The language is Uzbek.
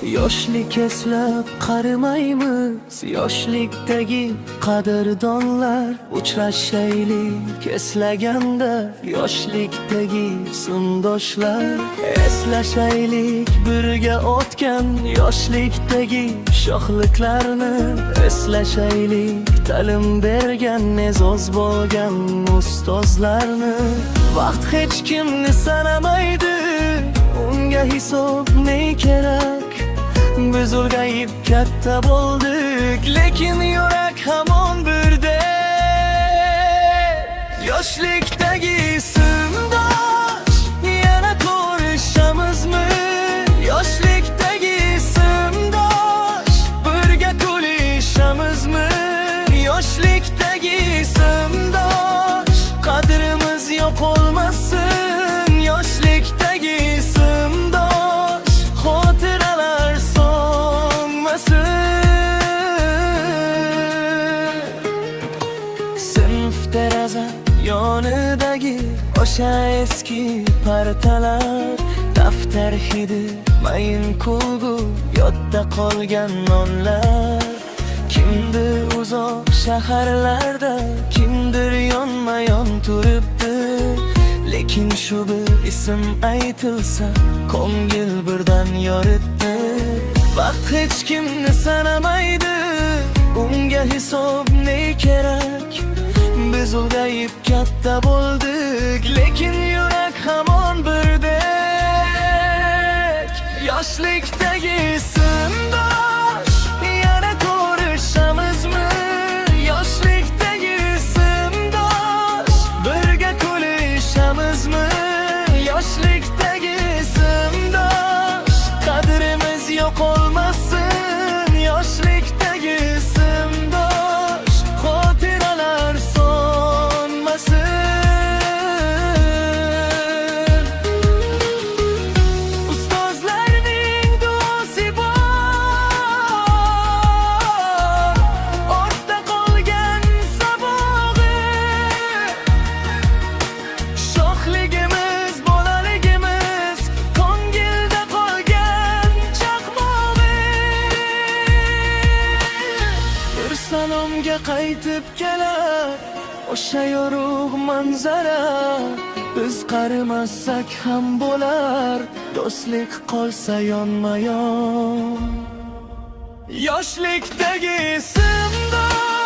Yoshlik eslab qarimaymiz, yoshlikdagi qadrdonlar. Uchrashaylik eslaganda yoshlikdagi sindoshlar. Eslashaylik birga o'tgan yoshlikdagi shohliklarni. Eslashaylik ta'lim bergan, e'zoz bo'lgan ustozlarni. Vaqt hech kimni sanamaydi, unga hisob ne kerak? Biz ulg'ayib katta bo'ldik, lekin yurak hamon birdek. Yoshlikdagi sindosh yana ko'rishamizmi? Yoshlikdagi sindosh birga kulishamizmi? Yoshlikdagi sindosh qadrimiz yo'qolmasin. Yoshlikdagi sindosh xotiralar sinf deraza yonidagi o'sha eski partalar, daftar hidi, mayin kulgu, yodda qolgan nonlar. Kimdir uzoq shaharlarda, kimdir yonma-yon turibdi, lekin shu bir ism aytilsa ko'ngil birdan yoritdi. Vaqt hech kimni sanamaydi, unga hisob ne kerak? Biz ulg'ayib katta bo'ldik, lekin yurak hamon birdek. Yoshlikdagi sindosh yana ko'rishamizmi? Yoshlikdagi sindosh birga kulishamizmi? Yoshlikdagi sindosh qadrimiz yo'qolmasin. Yoshlikdagi sindosh xotiralar sonmasin. Ustozlarning duosi bor, ortda qolgan sabog'i. Shohligimiz, bolaligimiz, ko'ngilda qolgan chaqmog'i. Bir salomga qaytib kelar o'sha yorug' manzara. Biz qarimasak ham bo'lar, do'stlik qolsa yonma-yon. Yoshlikdagi sindosh